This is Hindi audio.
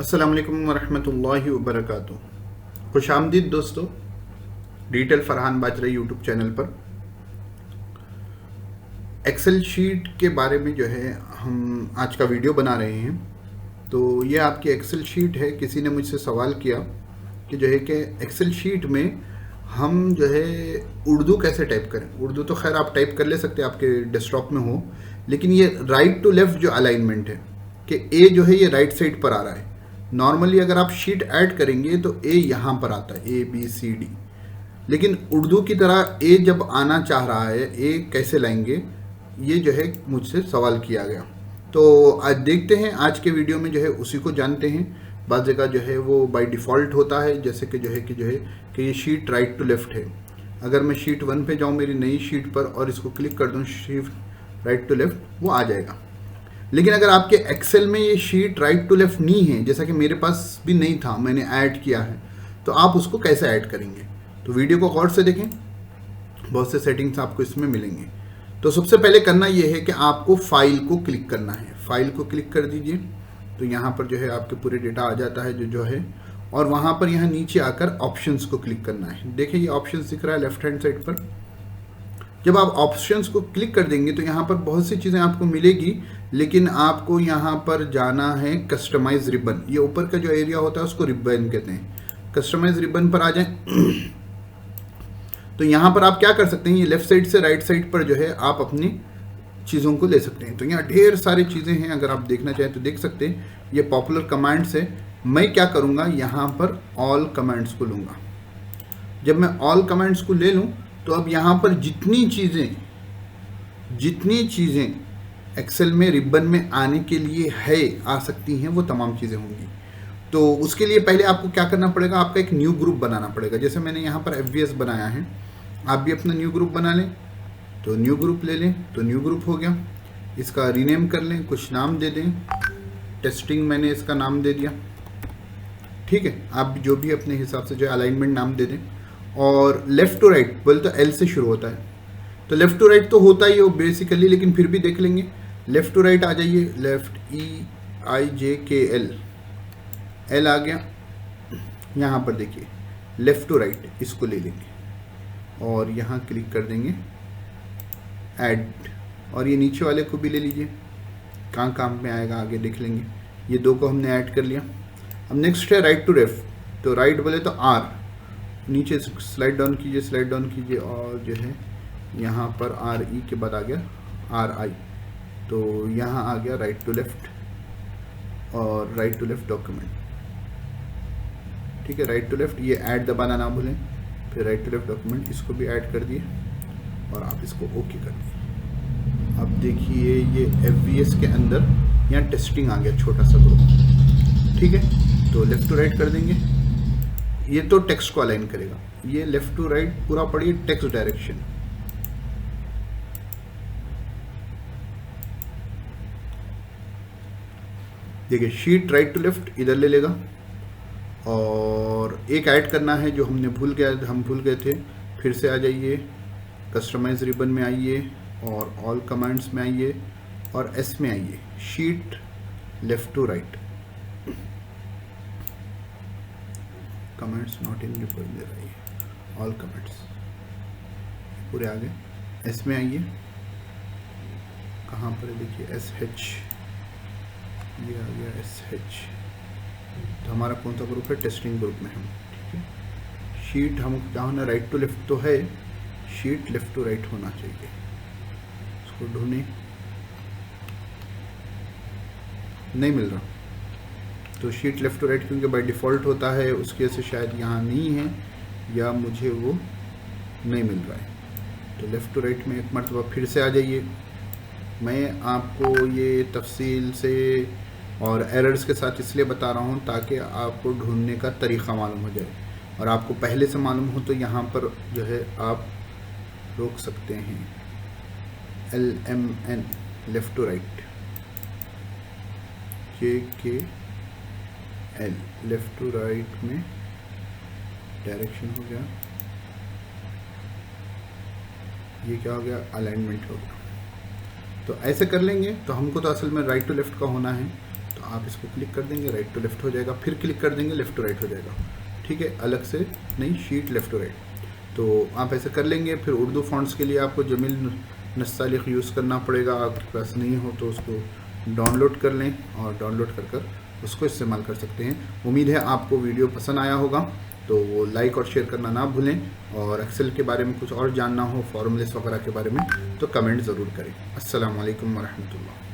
अस्सलाम वालेकुम वरहमतुल्लाहि वबरकातुहू। खुश आमदीद दोस्तों, डिजिटल फरहान बाजरा यूट्यूब चैनल पर एक्सेल शीट के बारे में जो है हम आज का वीडियो बना रहे हैं। तो ये आपकी एक्सेल शीट है। किसी ने मुझसे सवाल किया कि जो है कि एक्सेल शीट में हम जो है उर्दू कैसे टाइप करें। उर्दू तो खैर आप टाइप कर ले सकते हैं, आपके डेस्कटॉप में हो, लेकिन ये राइट टू लेफ़्ट जो अलाइनमेंट है कि ए जो है ये राइट साइड पर आ रहा है। नॉर्मली अगर आप शीट ऐड करेंगे तो ए यहाँ पर आता है, ए बी सी डी, लेकिन उर्दू की तरह ए जब आना चाह रहा है, ए कैसे लाएंगे, ये जो है मुझसे सवाल किया गया। तो आज देखते हैं, आज के वीडियो में जो है उसी को जानते हैं। बाज़ जगह जो है वो बाय डिफ़ॉल्ट होता है, जैसे कि कि ये शीट राइट टू लेफ़्ट है। अगर मैं शीट 1 पे जाऊँ मेरी नई शीट पर और इसको क्लिक कर दूँ शीट राइट टू लेफ़्ट, वो आ जाएगा। लेकिन अगर आपके एक्सेल में ये शीट राइट टू लेफ़्ट नहीं है, जैसा कि मेरे पास भी नहीं था, मैंने ऐड किया है, तो आप उसको कैसे ऐड करेंगे। तो वीडियो को गौर से देखें, बहुत से सेटिंग्स आपको इसमें मिलेंगे। तो सबसे पहले करना ये है कि आपको फाइल को क्लिक करना है। फाइल को क्लिक कर दीजिए तो यहाँ पर जो है आपके पूरे डेटा आ जाता है जो है, और वहाँ पर यहाँ नीचे आकर ऑप्शंस को क्लिक करना है। देखिए ये ऑप्शंस दिख रहा है लेफ्ट हैंड साइड पर। जब आप ऑप्शंस को क्लिक कर देंगे तो यहाँ पर बहुत सी चीज़ें आपको मिलेगी, लेकिन आपको यहाँ पर जाना है कस्टमाइज रिबन। ये ऊपर का जो एरिया होता है उसको रिबन कहते हैं। कस्टमाइज रिबन पर आ जाए तो यहाँ पर आप क्या कर सकते हैं, ये लेफ्ट साइड से राइट साइड पर जो है आप अपनी चीज़ों को ले सकते हैं। तो यहाँ ढेर सारी चीज़ें हैं, अगर आप देखना चाहें तो देख सकते हैं। ये पॉपुलर कमांड्स है। मैं क्या करूँगा, यहाँ पर ऑल कमांड्स को लूँगा। जब मैं ऑल कमांड्स को ले लूँ तो अब यहाँ पर जितनी चीज़ें एक्सेल में रिबन में आने के लिए है आ सकती हैं, वो तमाम चीज़ें होंगी। तो उसके लिए पहले आपको क्या करना पड़ेगा, आपका एक न्यू ग्रुप बनाना पड़ेगा। जैसे मैंने यहाँ पर FVS बनाया है, आप भी अपना न्यू ग्रुप बना लें। तो न्यू ग्रुप ले लें तो न्यू ग्रुप हो गया। इसका रीनेम कर लें, कुछ नाम दे दें, टेस्टिंग मैंने इसका नाम दे दिया। ठीक है, आप जो भी अपने हिसाब से जो है अलाइनमेंट नाम दे दें। और लेफ़्ट टू राइट बोले तो L से शुरू होता है, तो लेफ़्ट टू राइट तो होता ही हो बेसिकली, लेकिन फिर भी देख लेंगे। लेफ़्ट टू राइट आ जाइए, लेफ़्ट EIJKL, L आ गया। यहाँ पर देखिए लेफ़्ट टू राइट, इसको ले लेंगे और यहाँ क्लिक कर देंगे ऐड, और ये नीचे वाले को भी ले लीजिए, कहाँ काम में आएगा आगे देख लेंगे। ये दो को हमने ऐड कर लिया। अब नेक्स्ट है राइट टू लेफ्ट। तो राइट बोले तो R, नीचे स्लाइड डाउन कीजिए और जो है यहाँ पर RE के बाद आ गया RI। तो यहाँ आ गया राइट टू लेफ्ट और राइट टू लेफ्ट डॉक्यूमेंट। ठीक है, राइट टू लेफ्ट, ये ऐड दबाना ना भूलें। फिर राइट टू लेफ्ट डॉक्यूमेंट, इसको भी ऐड कर दिए और आप इसको ओके कर दिए। अब देखिए ये FVS के अंदर यहाँ टेस्टिंग आ गया, छोटा सा ग्रुप। ठीक है, तो लेफ्ट टू राइट कर देंगे। ये तो टेक्स्ट को अलाइन करेगा। ये लेफ्ट टू राइट पूरा पढ़िए, टेक्स्ट डायरेक्शन। देखिए शीट राइट टू लेफ्ट इधर ले लेगा, और एक ऐड करना है जो हम भूल गए थे। फिर से आ जाइए, कस्टमाइज रिबन में आइए और ऑल कमांड्स में आइए और S में आइए, sheet left to right, comments not in ribbon, all comments पूरे आ गए। S में आइए, कहाँ पर है देखिए SH, ये आ गया SH। तो हमारा कौन सा ग्रुप है, टेस्टिंग ग्रुप में हम। ठीक है, शीट हम जहाँ ना राइट टू लेफ्ट तो है, शीट लेफ्ट टू राइट होना चाहिए। इसको ढूंढें, नहीं मिल रहा। तो शीट लेफ्ट टू राइट क्योंकि बाय डिफ़ॉल्ट होता है, उसकी वजह से शायद यहाँ नहीं है या मुझे वो नहीं मिल रहा है। तो लेफ़्ट टू राइट में एक मरतबा फिर से आ जाइए। मैं आपको ये तफसील से और एरर्स के साथ इसलिए बता रहा हूँ ताकि आपको ढूंढने का तरीक़ा मालूम हो जाए, और आपको पहले से मालूम हो तो यहाँ पर जो है आप रोक सकते हैं। LMN left to right, JKL left to right में डायरेक्शन हो गया। ये क्या हो गया, अलाइनमेंट हो गया। तो ऐसे कर लेंगे। तो हमको तो असल में राइट टू लेफ़्ट का होना है, तो आप इसको क्लिक कर देंगे राइट टू लेफ़्ट हो जाएगा, फिर क्लिक कर देंगे लेफ़्ट टू राइट हो जाएगा। ठीक है, अलग से नहीं, शीट लेफ़्ट टू राइट। तो आप ऐसे कर लेंगे। फिर उर्दू फॉन्ट्स के लिए आपको जमील नस्तालिक यूज़ करना पड़ेगा, आपके पास नहीं हो तो उसको डाउनलोड कर लें और डाउनलोड कर उसको इस्तेमाल कर सकते हैं। उम्मीद है आपको वीडियो पसंद आया होगा, तो वो लाइक और शेयर करना ना भूलें। और एक्सेल के बारे में कुछ और जानना हो, फॉर्मूलेस वगैरह के बारे में, तो कमेंट ज़रूर करें। अस्सलाम वालेकुम वरहमतुल्लाह।